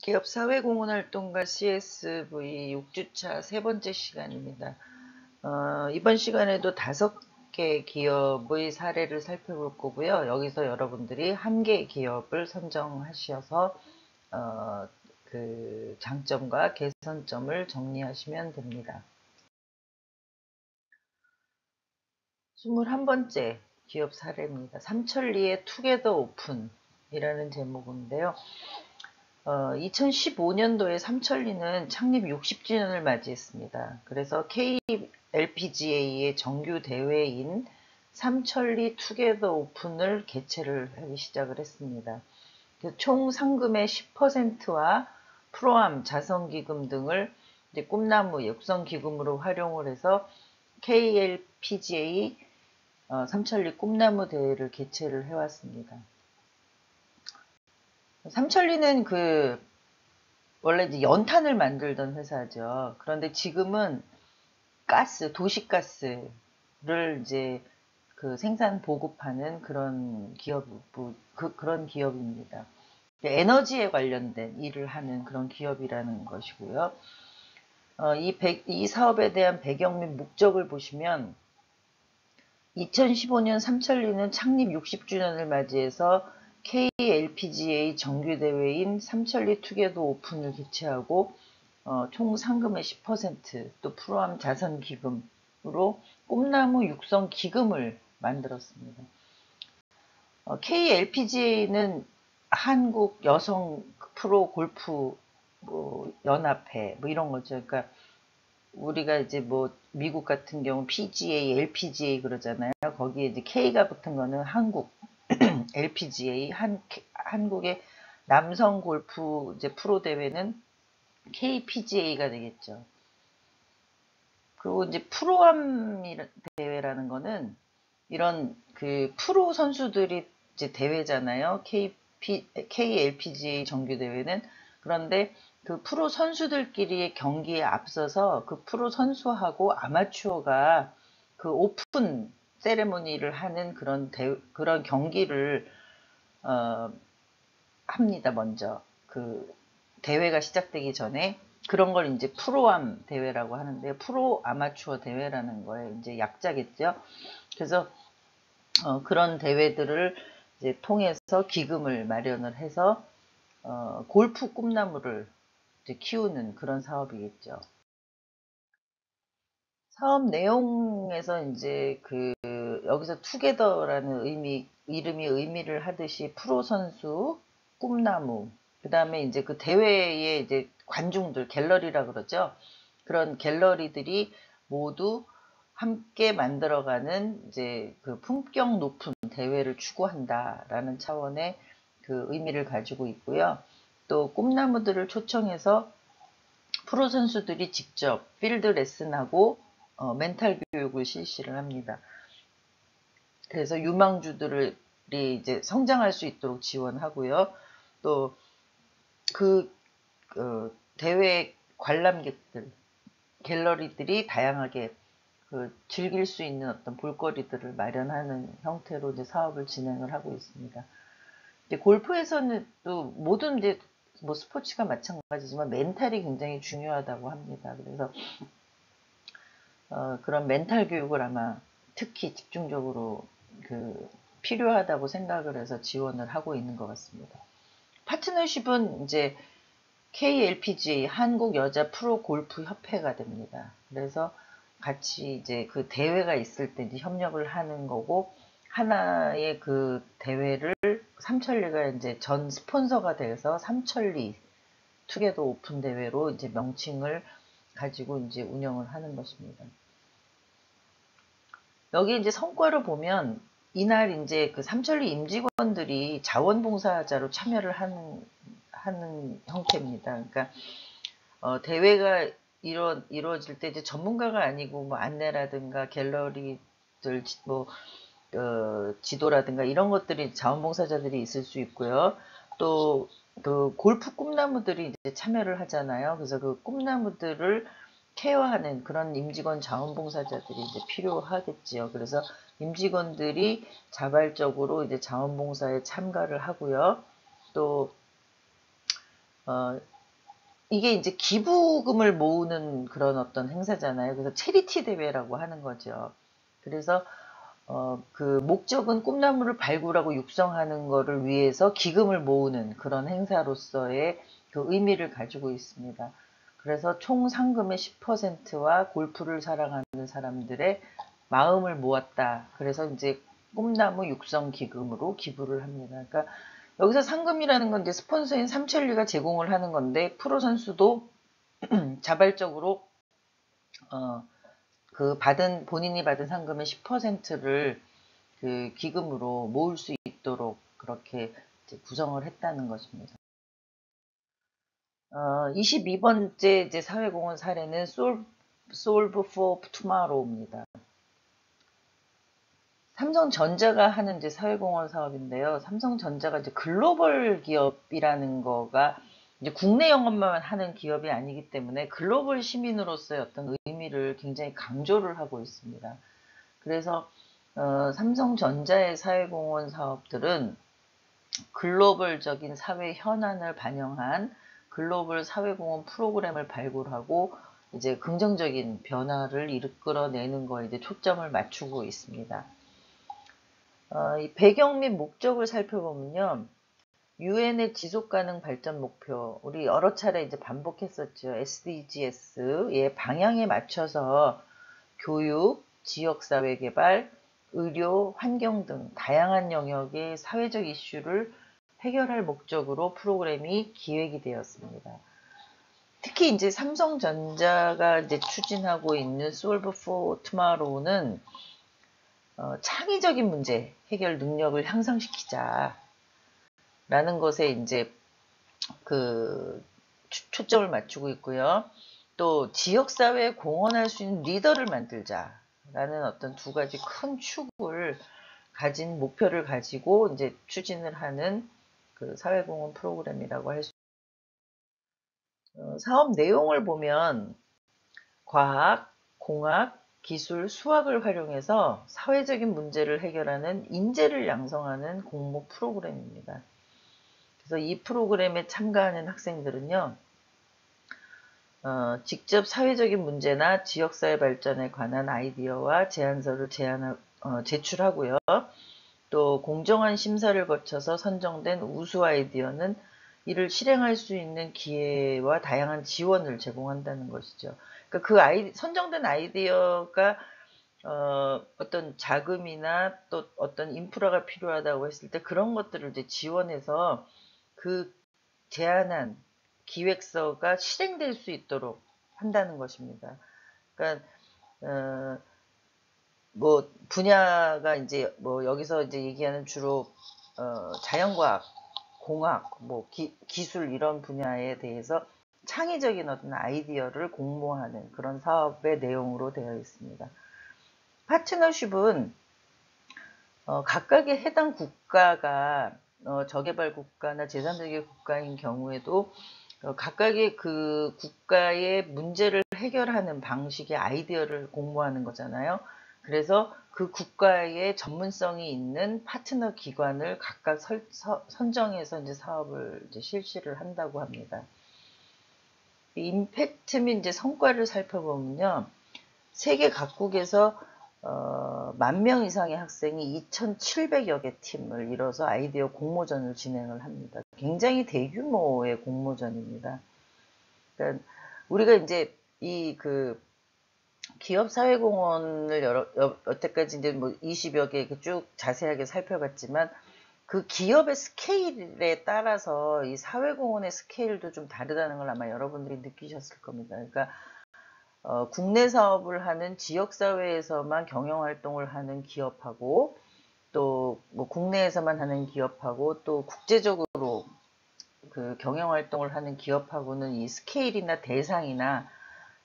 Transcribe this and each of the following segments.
기업 사회공헌활동가 CSV 6주차 세 번째 시간입니다. 이번 시간에도 5개 기업의 사례를 살펴볼 거고요. 여기서 여러분들이 1개 기업을 선정하셔서 그 장점과 개선점을 정리하시면 됩니다. 21번째 기업 사례입니다. 삼천리의 투게더 오픈이라는 제목인데요. 2015년도에 삼천리는 창립 60주년을 맞이했습니다. 그래서 KLPGA의 정규 대회인 삼천리 투게더 오픈을 개최를 하기 시작을 했습니다. 총 상금의 10%와 프로암, 자선기금 등을 이제 꿈나무 육성기금으로 활용을 해서 KLPGA 삼천리 꿈나무 대회를 개최를 해왔습니다. 삼천리는 원래 이제 연탄을 만들던 회사죠. 그런데 지금은 도시가스를 이제 생산 보급하는 그런 그런 기업입니다. 에너지에 관련된 일을 하는 그런 기업이라는 것이고요. 이 사업에 대한 배경 및 목적을 보시면 2015년 삼천리는 창립 60주년을 맞이해서 KLPGA 정규대회인 삼천리 투게더 오픈을 개최하고 총 상금의 10%, 또 프로암 자선기금으로 꿈나무 육성 기금을 만들었습니다. KLPGA는 한국 여성 프로 골프 연합회 이런 거죠. 그러니까 우리가 이제 미국 같은 경우 PGA, LPGA 그러잖아요. 거기에 이제 K가 붙은 거는 한국 LPGA 한국의 남성 골프 이제 프로 대회는 KPGA가 되겠죠. 그리고 이제 프로암 대회라는 거는 이런 프로 선수들이 이제 대회잖아요. KLPGA 정규 대회는. 그런데 그 프로 선수들끼리의 경기에 앞서서 그 프로 선수하고 아마추어가 오픈 세레모니를 하는 그런 경기를 합니다. 먼저 대회가 시작되기 전에 그런 걸 이제 프로암 대회라고 하는데, 프로 아마추어 대회라는 거에 이제 약자겠죠. 그래서 그런 대회들을 이제 통해서 기금을 마련을 해서 골프 꿈나무를 이제 키우는 그런 사업이겠죠. 사업 내용에서 이제 여기서 투게더라는 이름이 의미를 하듯이 프로 선수, 꿈나무, 그 다음에 이제 그 대회에 이제 관중들, 갤러리라 그러죠. 그런 갤러리들이 모두 함께 만들어가는 이제 품격 높은 대회를 추구한다라는 차원의 의미를 가지고 있고요. 또 꿈나무들을 초청해서 프로 선수들이 직접 필드 레슨하고 멘탈 교육을 실시를 합니다. 그래서 유망주들이 이제 성장할 수 있도록 지원하고요. 또 대회 관람객들, 갤러리들이 다양하게 즐길 수 있는 어떤 볼거리들을 마련하는 형태로 이제 사업을 진행을 하고 있습니다. 이제 골프에서는 또 모든 이제 스포츠가 마찬가지지만 멘탈이 굉장히 중요하다고 합니다. 그래서 그런 멘탈 교육을 아마 특히 집중적으로 필요하다고 생각을 해서 지원을 하고 있는 것 같습니다. 파트너십은 이제 KLPGA 한국 여자 프로 골프 협회가 됩니다. 그래서 같이 이제 대회가 있을 때 이제 협력을 하는 거고, 하나의 대회를 삼천리가 이제 전 스폰서가 돼서 삼천리 투게더 오픈 대회로 이제 명칭을 가지고 이제 운영을 하는 것입니다. 여기 이제 성과를 보면 이날 이제 삼천리 임직원들이 자원봉사자로 참여를 하는 형태입니다. 그러니까 대회가 이루어질 때 이제 전문가가 아니고 안내라든가 갤러리들 지도라든가 이런 것들이 자원봉사자들이 있을 수 있고요. 또 골프 꿈나무들이 이제 참여를 하잖아요. 그래서 꿈나무들을 케어하는 그런 임직원 자원봉사자들이 이제 필요하겠지요. 그래서 임직원들이 자발적으로 이제 자원봉사에 참가를 하고요. 또 이게 이제 기부금을 모으는 그런 어떤 행사잖아요. 그래서 체리티 대회라고 하는 거죠. 그래서 그 목적은 꿈나무를 발굴하고 육성하는 거를 위해서 기금을 모으는 그런 행사로서의 그 의미를 가지고 있습니다. 그래서 총 상금의 10%와 골프를 사랑하는 사람들의 마음을 모았다. 그래서 이제 꿈나무 육성 기금으로 기부를 합니다. 그러니까 여기서 상금이라는 건 이제 스폰서인 삼천리가 제공을 하는 건데 프로 선수도 자발적으로 그 본인이 받은 상금의 10%를 그 기금으로 모을 수 있도록 그렇게 이제 구성을 했다는 것입니다. 22번째 이제 사회공헌 사례는 Solve for Tomorrow입니다. 삼성전자가 하는 이제 사회공헌 사업인데요. 삼성전자가 이제 글로벌 기업이라는 거가 이제 국내 영업만 하는 기업이 아니기 때문에 글로벌 시민으로서의 어떤 의미를 굉장히 강조를 하고 있습니다. 그래서 삼성전자의 사회공헌 사업들은 글로벌적인 사회 현안을 반영한 글로벌 사회공헌 프로그램을 발굴하고 이제 긍정적인 변화를 이끌어내는 거에 이제 초점을 맞추고 있습니다. 이 배경 및 목적을 살펴보면요. 유엔의 지속가능 발전 목표, 우리 여러 차례 이제 반복했었죠. SDGs의 방향에 맞춰서 교육, 지역사회 개발, 의료, 환경 등 다양한 영역의 사회적 이슈를 해결할 목적으로 프로그램이 기획이 되었습니다. 특히 이제 삼성전자가 이제 추진하고 있는 Solve for Tomorrow는 창의적인 문제 해결 능력을 향상시키자라는 것에 이제 그 초점을 맞추고 있고요. 또 지역사회에 공헌할 수 있는 리더를 만들자라는 어떤 두 가지 큰 축을 가진 목표를 가지고 이제 추진을 하는 그 사회공헌 프로그램이라고 할 수. 사업 내용을 보면 과학, 공학, 기술, 수학을 활용해서 사회적인 문제를 해결하는 인재를 양성하는 공모 프로그램입니다. 그래서 이 프로그램에 참가하는 학생들은요, 직접 사회적인 문제나 지역사회 발전에 관한 아이디어와 제안서를 제출하고요. 또 공정한 심사를 거쳐서 선정된 우수 아이디어는 이를 실행할 수 있는 기회와 다양한 지원을 제공한다는 것이죠. 그러니까 선정된 아이디어가 어떤 자금이나 또 어떤 인프라가 필요하다고 했을 때 그런 것들을 이제 지원해서 그 제안한 기획서가 실행될 수 있도록 한다는 것입니다. 그러니까 뭐 분야가 이제 뭐 여기서 이제 얘기하는 주로 자연과학, 공학, 뭐 기술 이런 분야에 대해서 창의적인 어떤 아이디어를 공모하는 그런 사업의 내용으로 되어 있습니다. 파트너십은 각각의 해당 국가가 저개발 국가나 제3세계 국가인 경우에도 각각의 그 국가의 문제를 해결하는 방식의 아이디어를 공모하는 거잖아요. 그래서 그 국가의 전문성이 있는 파트너 기관을 각각 선정해서 이제 사업을 이제 실시를 한다고 합니다. 임팩트 및 이제 성과를 살펴보면요. 세계 각국에서 10,000명 이상의 학생이 2,700여 개 팀을 이뤄서 아이디어 공모전을 진행을 합니다. 굉장히 대규모의 공모전입니다. 그러니까 우리가 이제 이 그 기업 사회공헌을 여태까지 이제 뭐 20여 개 쭉 자세하게 살펴봤지만 그 기업의 스케일에 따라서 이 사회공헌의 스케일도 좀 다르다는 걸 아마 여러분들이 느끼셨을 겁니다. 그러니까 국내 사업을 하는 지역사회에서만 경영활동을 하는 기업하고 또 뭐 국내에서만 하는 기업하고 또 국제적으로 그 경영활동을 하는 기업하고는 이 스케일이나 대상이나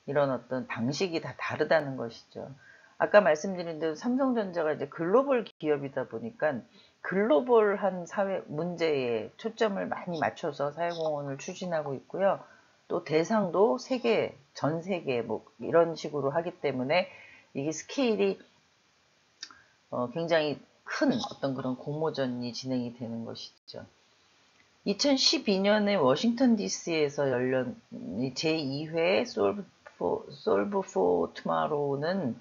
이런 어떤 방식이 다 다르다는 것이죠. 아까 말씀드린 대로 삼성전자가 이제 글로벌 기업이다 보니까 글로벌한 사회 문제에 초점을 많이 맞춰서 사회공헌을 추진하고 있고요. 또 대상도 세계, 전 세계 뭐 이런 식으로 하기 때문에 이게 스케일이 굉장히 큰 어떤 그런 공모전이 진행이 되는 것이죠. 2012년에 워싱턴 DC에서 열린 제2회 Solve for Tomorrow는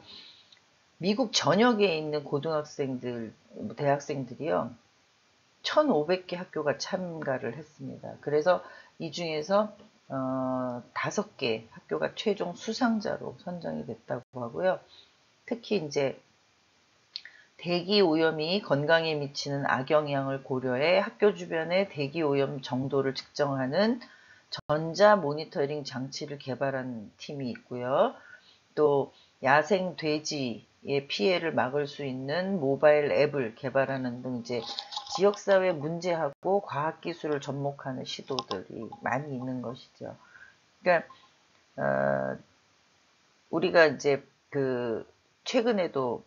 미국 전역에 있는 고등학생들, 대학생들이요. 1,500개 학교가 참가를 했습니다. 그래서 이 중에서 5개 학교가 최종 수상자로 선정이 됐다고 하고요. 특히 이제 대기 오염이 건강에 미치는 악영향을 고려해 학교 주변의 대기 오염 정도를 측정하는 전자 모니터링 장치를 개발한 팀이 있고요. 또 야생 돼지의 피해를 막을 수 있는 모바일 앱을 개발하는 등 이제 지역사회 문제하고 과학기술을 접목하는 시도들이 많이 있는 것이죠. 그러니까 우리가 이제 그 최근에도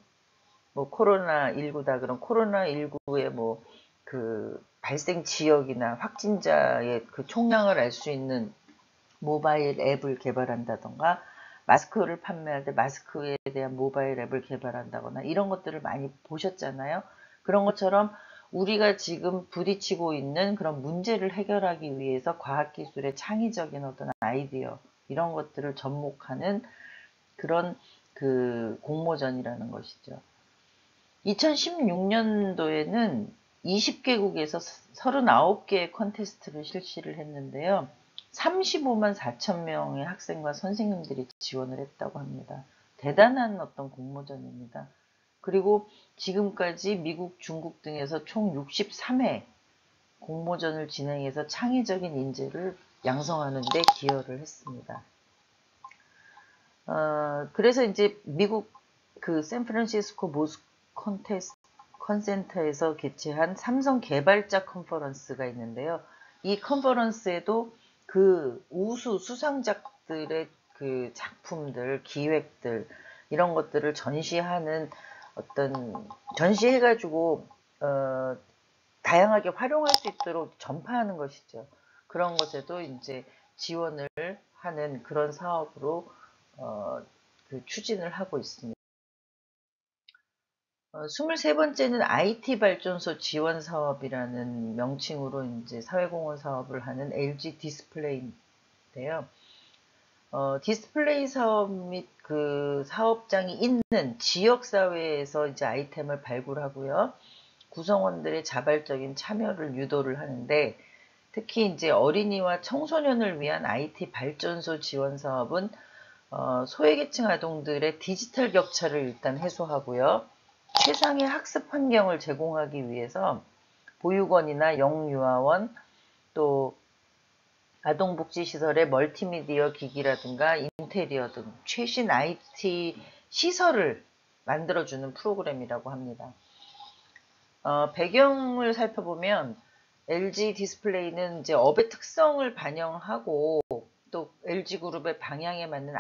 뭐 코로나19다 그런 코로나19의 뭐 그 발생 지역이나 확진자의 그 총량을 알 수 있는 모바일 앱을 개발한다던가 마스크를 판매할 때 마스크에 대한 모바일 앱을 개발한다거나 이런 것들을 많이 보셨잖아요. 그런 것처럼 우리가 지금 부딪히고 있는 그런 문제를 해결하기 위해서 과학기술의 창의적인 어떤 아이디어 이런 것들을 접목하는 그런 그 공모전이라는 것이죠. 2016년도에는 20개국에서 39개의 컨테스트를 실시를 했는데요. 35만 4천 명의 학생과 선생님들이 지원을 했다고 합니다. 대단한 어떤 공모전입니다. 그리고 지금까지 미국, 중국 등에서 총 63회 공모전을 진행해서 창의적인 인재를 양성하는 데 기여를 했습니다. 그래서 이제 미국 그 샌프란시스코 모스 컨센터에서 개최한 삼성 개발자 컨퍼런스가 있는데요. 이 컨퍼런스에도 그 우수 수상작들의 그 작품들, 기획들 이런 것들을 전시하는 어떤 전시해가지고 다양하게 활용할 수 있도록 전파하는 것이죠. 그런 것에도 이제 지원을 하는 그런 사업으로 그 추진을 하고 있습니다. 23번째는 IT 발전소 지원 사업이라는 명칭으로 이제 사회공헌 사업을 하는 LG 디스플레이인데요. 디스플레이 사업 및 그 사업장이 있는 지역 사회에서 이제 아이템을 발굴하고요. 구성원들의 자발적인 참여를 유도를 하는데 특히 이제 어린이와 청소년을 위한 IT 발전소 지원 사업은 소외계층 아동들의 디지털 격차를 일단 해소하고요. 최상의 학습 환경을 제공하기 위해서 보육원이나 영유아원 또 아동복지시설의 멀티미디어 기기라든가 인테리어 등 최신 IT 시설을 만들어주는 프로그램이라고 합니다. 배경을 살펴보면 LG 디스플레이는 이제 업의 특성을 반영하고 또 LG그룹의 방향에 맞는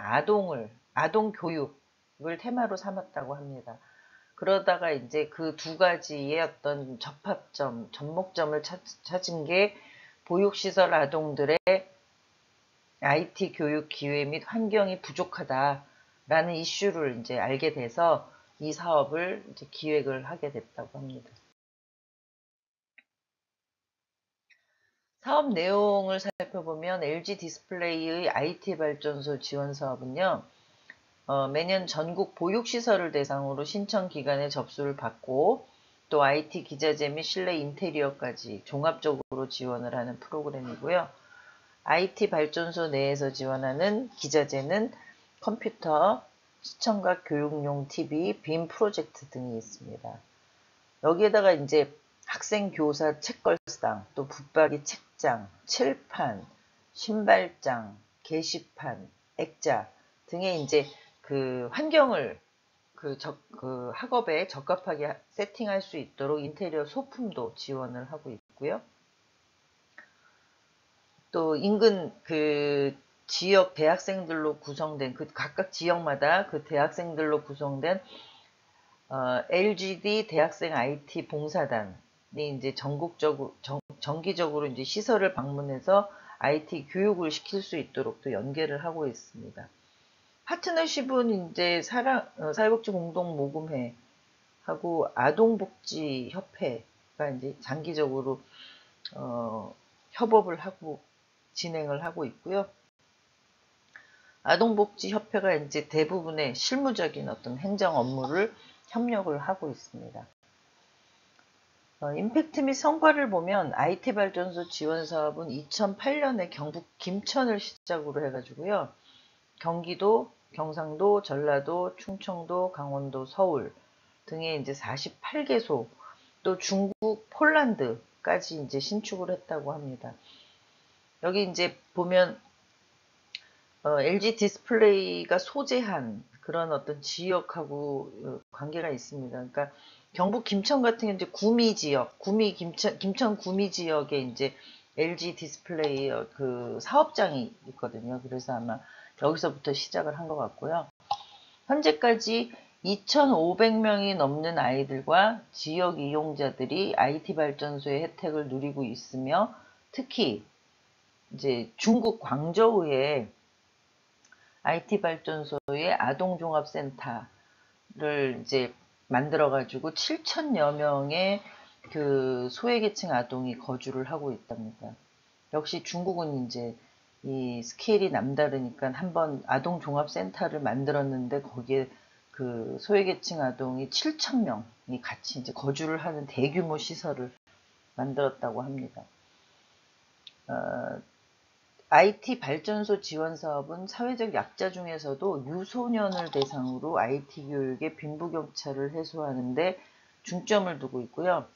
아동 교육을 테마로 삼았다고 합니다. 그러다가 이제 그 두 가지의 어떤 접합점, 접목점을 찾은 게 보육시설 아동들의 IT 교육 기회 및 환경이 부족하다라는 이슈를 이제 알게 돼서 이 사업을 이제 기획을 하게 됐다고 합니다. 사업 내용을 살펴보면 LG 디스플레이의 IT 발전소 지원 사업은요. 매년 전국 보육시설을 대상으로 신청 기간에 접수를 받고 또 IT 기자재 및 실내 인테리어까지 종합적으로 지원을 하는 프로그램이고요. IT 발전소 내에서 지원하는 기자재는 컴퓨터, 시청각 교육용 TV, 빔 프로젝트 등이 있습니다. 여기에다가 이제 학생 교사 책걸상, 또 붙박이 책장, 칠판, 신발장, 게시판, 액자 등의 이제 그 환경을 그 학업에 적합하게 세팅할 수 있도록 인테리어 소품도 지원을 하고 있고요. 또 인근 그 지역 대학생들로 구성된 그 각각 지역마다 그 대학생들로 구성된 LGD 대학생 IT 봉사단이 이제 전국적으로 정기적으로 이제 시설을 방문해서 IT 교육을 시킬 수 있도록 또 연계를 하고 있습니다. 파트너십은 이제 사회복지 공동 모금회 하고 아동복지 협회가 이제 장기적으로 협업을 하고 진행을 하고 있고요. 아동복지협회가 이제 대부분의 실무적인 어떤 행정 업무를 협력을 하고 있습니다. 임팩트 및 성과를 보면 IT 발전소 지원 사업은 2008년에 경북 김천을 시작으로 해가지고요. 경기도, 경상도, 전라도, 충청도, 강원도, 서울 등에 이제 48개소, 또 중국, 폴란드까지 이제 신축을 했다고 합니다. 여기 이제 보면 LG 디스플레이가 소재한 그런 어떤 지역하고 관계가 있습니다. 그러니까 경북 김천 같은 경우 이제 구미 지역, 김천 구미 지역에 이제 LG 디스플레이 그 사업장이 있거든요. 그래서 아마 여기서부터 시작을 한 것 같고요. 현재까지 2,500명이 넘는 아이들과 지역 이용자들이 IT 발전소의 혜택을 누리고 있으며, 특히 이제 중국 광저우에 IT 발전소의 아동종합센터를 이제 만들어가지고 7,000여 명의 그 소외계층 아동이 거주를 하고 있답니다. 역시 중국은 이제 이 스케일이 남다르니까 한번 아동종합센터를 만들었는데 거기에 그 소외계층 아동이 7,000명이 같이 이제 거주를 하는 대규모 시설을 만들었다고 합니다. IT 발전소 지원 사업은 사회적 약자 중에서도 유소년을 대상으로 IT 교육의 빈부격차를 해소하는 데 중점을 두고 있고요.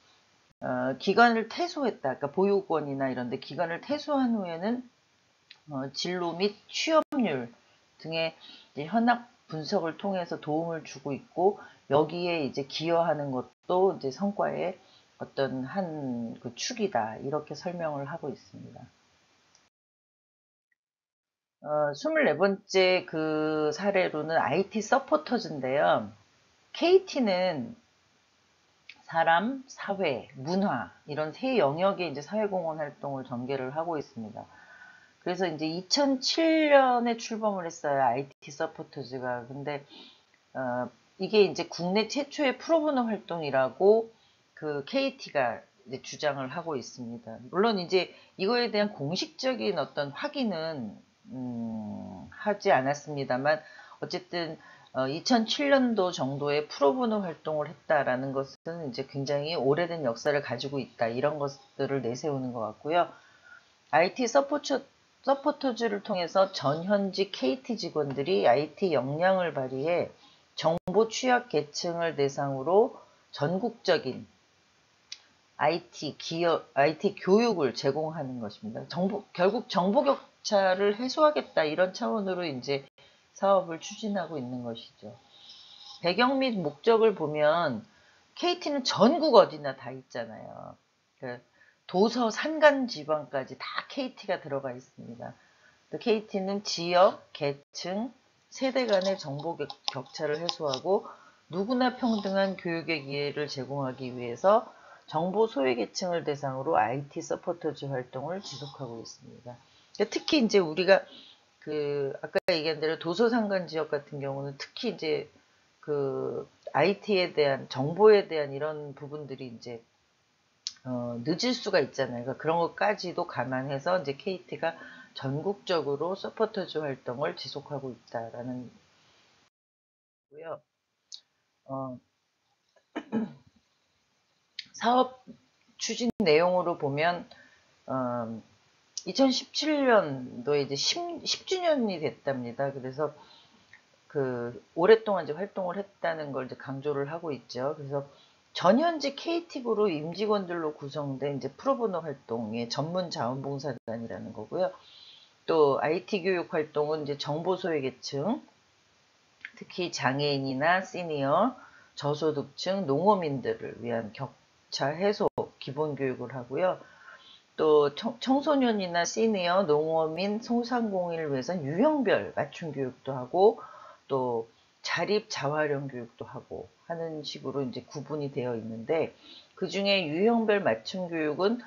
기관을 퇴소했다. 그러니까 보육원이나 이런 데 기관을 퇴소한 후에는 진로 및 취업률 등의 현황 분석을 통해서 도움을 주고 있고, 여기에 이제 기여하는 것도 이제 성과의 어떤 한 그 축이다. 이렇게 설명을 하고 있습니다. 24번째 그 사례로는 IT 서포터즈인데요. KT는 사람, 사회, 문화 이런 세 영역의 이제 사회공헌 활동을 전개를 하고 있습니다. 그래서 이제 2007년에 출범을 했어요. IT 서포터즈가. 근데 이게 이제 국내 최초의 프로보노 활동이라고 그 KT가 이제 주장을 하고 있습니다. 물론 이제 이거에 대한 공식적인 어떤 확인은 하지 않았습니다만, 어쨌든 2007년도 정도에 프로보노 활동을 했다라는 것은 이제 굉장히 오래된 역사를 가지고 있다, 이런 것들을 내세우는 것 같고요. IT 서포터즈를 통해서 전현직 KT 직원들이 IT 역량을 발휘해 정보 취약 계층을 대상으로 전국적인 IT 교육을 제공하는 것입니다. 결국 정보 격차를 해소하겠다, 이런 차원으로 이제 사업을 추진하고 있는 것이죠. 배경 및 목적을 보면 KT는 전국 어디나 다 있잖아요. 도서 산간 지방까지 다 KT가 들어가 있습니다. KT는 지역, 계층, 세대 간의 정보 격차를 해소하고 누구나 평등한 교육의 기회를 제공하기 위해서 정보 소외계층을 대상으로 IT 서포터즈 활동을 지속하고 있습니다. 특히 이제 우리가 그 아까 얘기한 대로 도서상간 지역 같은 경우는 특히 이제 그 IT에 대한 정보에 대한 이런 부분들이 이제 늦을 수가 있잖아요. 그러니까 그런 것까지도 감안해서 이제 KT가 전국적으로 서포터즈 활동을 지속하고 있다라는 거고요. 사업 추진 내용으로 보면 2017년도에 이제 10주년이 됐답니다. 그래서 그 오랫동안 이제 활동을 했다는 걸 이제 강조를 하고 있죠. 그래서 전현직 KT그룹 임직원들로 구성된 이제 프로보노 활동의 전문 자원봉사단이라는 거고요. 또 IT 교육 활동은 이제 정보 소외계층, 특히 장애인이나 시니어, 저소득층, 농어민들을 위한 격차 해소 기본 교육을 하고요. 또 청소년이나 시니어, 농어민, 소상공인을 위해서는 유형별 맞춤 교육도 하고, 또 자립 자활용 교육도 하고 하는 식으로 이제 구분이 되어 있는데, 그 중에 유형별 맞춤 교육은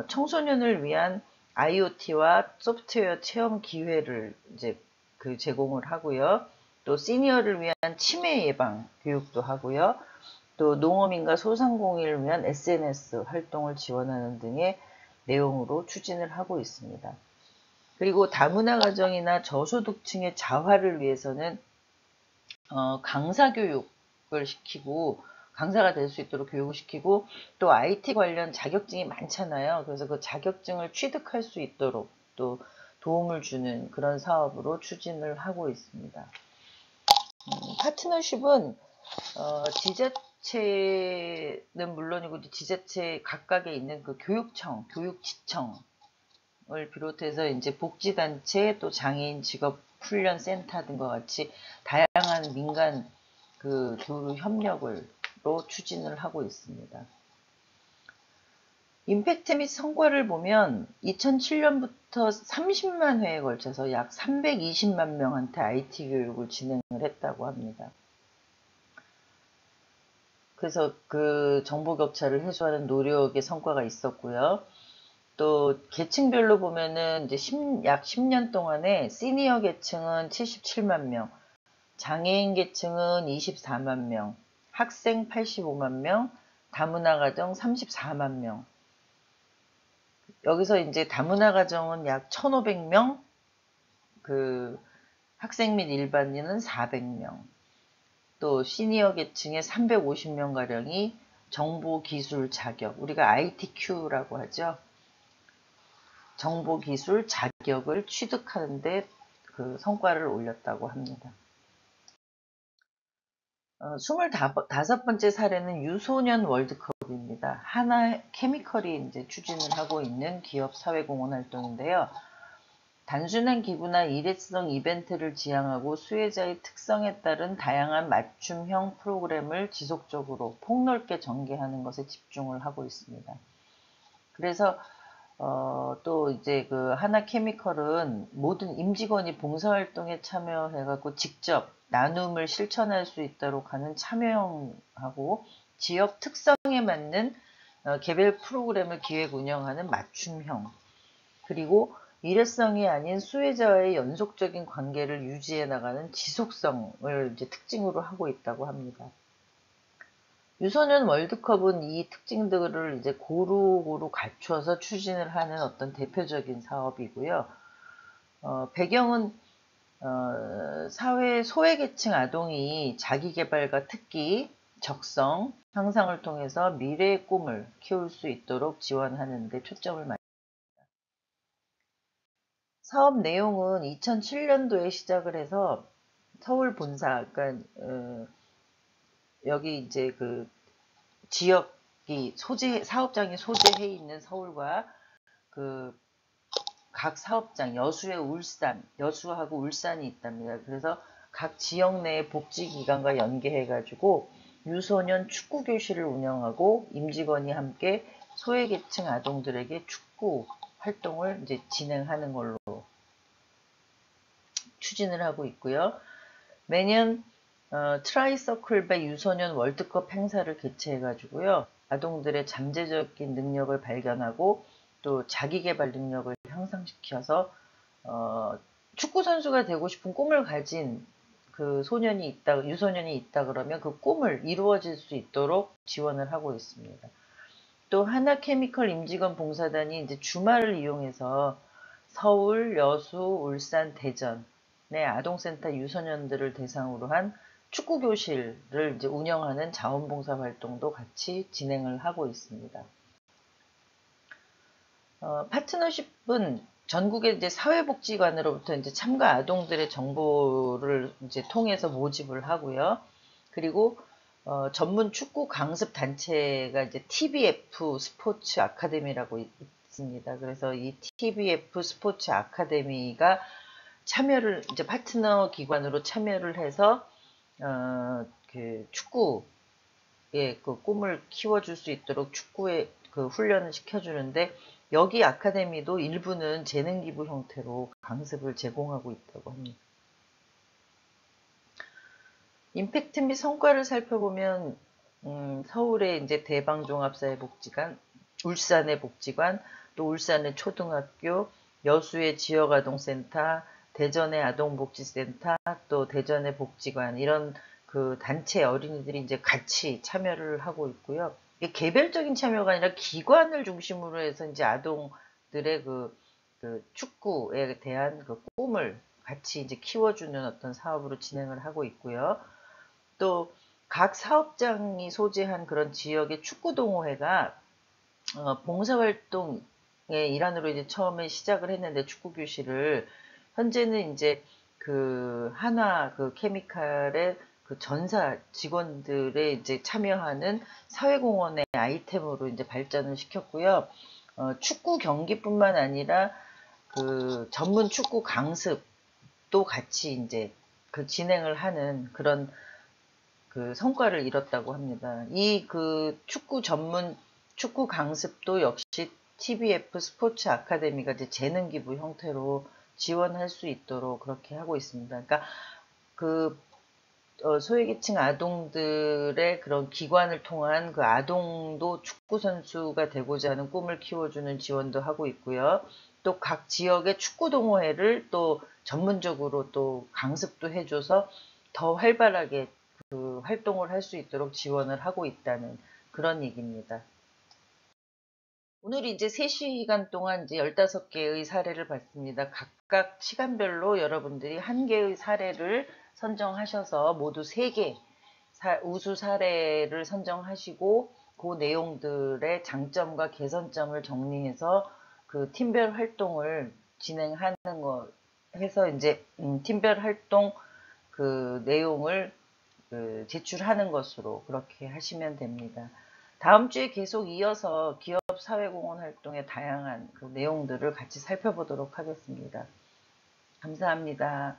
청소년을 위한 IoT와 소프트웨어 체험 기회를 이제 그 제공을 하고요. 또 시니어를 위한 치매 예방 교육도 하고요. 또 농어민과 소상공인을 위한 SNS 활동을 지원하는 등의 내용으로 추진을 하고 있습니다. 그리고 다문화 가정이나 저소득층의 자활을 위해서는 강사 교육을 시키고 강사가 될 수 있도록 교육을 시키고 또 IT 관련 자격증이 많잖아요. 그래서 그 자격증을 취득할 수 있도록 또 도움을 주는 그런 사업으로 추진을 하고 있습니다. 파트너십은 지자체는 물론이고 지자체 각각에 있는 그 교육청, 교육지청을 비롯해서 이제 복지단체 또 장애인 직업 훈련 센터 등과 같이 다양한 민간 그 교류 협력으로 추진을 하고 있습니다. 임팩트 및 성과를 보면 2007년부터 30만 회에 걸쳐서 약 320만 명한테 IT 교육을 진행을 했다고 합니다. 그래서 그 정보 격차를 해소하는 노력의 성과가 있었고요. 또 계층별로 보면은 이제 약 10년 동안에 시니어 계층은 77만 명, 장애인 계층은 24만 명, 학생 85만 명, 다문화 가정 34만 명. 여기서 이제 다문화 가정은 약 1,500명, 그 학생 및 일반인은 400명, 또 시니어 계층의 350명 가량이 정보기술 자격, 우리가 ITQ라고 하죠. 정보기술 자격을 취득하는데 그 성과를 올렸다고 합니다. 25번째 사례는 유소년 월드컵입니다. 하나 케미컬이 이제 추진을 하고 있는 기업 사회공헌 활동인데요. 단순한 기부나 일회성 이벤트를 지향하고 수혜자의 특성에 따른 다양한 맞춤형 프로그램을 지속적으로 폭넓게 전개하는 것에 집중을 하고 있습니다. 그래서 또 이제 그 하나케미컬은 모든 임직원이 봉사활동에 참여해갖고 직접 나눔을 실천할 수 있도록 하는 참여형하고 지역 특성에 맞는 개별 프로그램을 기획 운영하는 맞춤형, 그리고 일회성이 아닌 수혜자와의 연속적인 관계를 유지해 나가는 지속성을 이제 특징으로 하고 있다고 합니다. 유소년 월드컵은 이 특징들을 이제 고루고루 갖춰서 추진을 하는 어떤 대표적인 사업이고요. 배경은 사회 소외계층 아동이 자기개발과 특기, 적성, 향상을 통해서 미래의 꿈을 키울 수 있도록 지원하는 데 초점을 맞춥니다. 사업 내용은 2007년도에 시작을 해서 서울 본사, 그러니까 여기 이제 그 지역이 사업장이 소재해 있는 서울과 그 각 사업장, 여수의 울산, 여수하고 울산이 있답니다. 그래서 각 지역 내의 복지기관과 연계해가지고 유소년 축구교실을 운영하고 임직원이 함께 소외계층 아동들에게 축구 활동을 이제 진행하는 걸로 추진을 하고 있고요. 매년 트라이서클 유소년 월드컵 행사를 개최해가지고요. 아동들의 잠재적인 능력을 발견하고 또 자기개발 능력을 향상시켜서 축구 선수가 되고 싶은 꿈을 가진 그 유소년이 있다 그러면 그 꿈을 이루어질 수 있도록 지원을 하고 있습니다. 또 하나케미컬 임직원 봉사단이 이제 주말을 이용해서 서울, 여수, 울산, 대전의 아동센터 유소년들을 대상으로 한 축구교실을 이제 운영하는 자원봉사 활동도 같이 진행을 하고 있습니다. 파트너십은 전국의 이제 사회복지관으로부터 이제 참가 아동들의 정보를 이제 통해서 모집을 하고요. 그리고 전문 축구 강습 단체가 이제 TBF 스포츠 아카데미라고 있습니다. 그래서 이 TBF 스포츠 아카데미가 참여를 이제 파트너 기관으로 참여를 해서 그 축구의 그 꿈을 키워줄 수 있도록 축구의 그 훈련을 시켜주는데 여기 아카데미도 일부는 재능 기부 형태로 강습을 제공하고 있다고 합니다. 임팩트 및 성과를 살펴보면 서울의 이제 대방종합사회복지관, 울산의 복지관, 또 울산의 초등학교, 여수의 지역아동센터, 대전의 아동복지센터, 또 대전의 복지관 이런 그 단체 어린이들이 이제 같이 참여를 하고 있고요. 이게 개별적인 참여가 아니라 기관을 중심으로 해서 이제 아동들의 그 축구에 대한 그 꿈을 같이 이제 키워주는 어떤 사업으로 진행을 하고 있고요. 또 각 사업장이 소재한 그런 지역의 축구 동호회가 봉사활동의 일환으로 이제 처음에 시작을 했는데 축구 교실을 현재는 이제 그 한화 그 케미칼의 그 전사 직원들의 이제 참여하는 사회공헌의 아이템으로 이제 발전을 시켰고요. 축구 경기뿐만 아니라 그 전문 축구 강습도 같이 이제 그 진행을 하는 그런 그 성과를 이뤘다고 합니다. 이 그 축구 전문 축구 강습도 역시 TBF 스포츠 아카데미가 이제 재능 기부 형태로 지원할 수 있도록 그렇게 하고 있습니다. 그러니까 그 소외계층 아동들의 그런 기관을 통한 그 아동도 축구 선수가 되고자 하는 꿈을 키워주는 지원도 하고 있고요. 또 각 지역의 축구 동호회를 또 전문적으로 또 강습도 해줘서 더 활발하게 그 활동을 할 수 있도록 지원을 하고 있다는 그런 얘기입니다. 오늘 이제 3시간 동안 이제 15개의 사례를 봤습니다. 각각 시간별로 여러분들이 한 개의 사례를 선정하셔서 모두 3개 우수 사례를 선정하시고 그 내용들의 장점과 개선점을 정리해서 그 팀별 활동을 진행하는 거 해서 이제 팀별 활동 그 내용을 그 제출하는 것으로 그렇게 하시면 됩니다. 다음 주에 계속 이어서 기업 사회공헌 활동의 다양한 그 내용들을 같이 살펴보도록 하겠습니다. 감사합니다.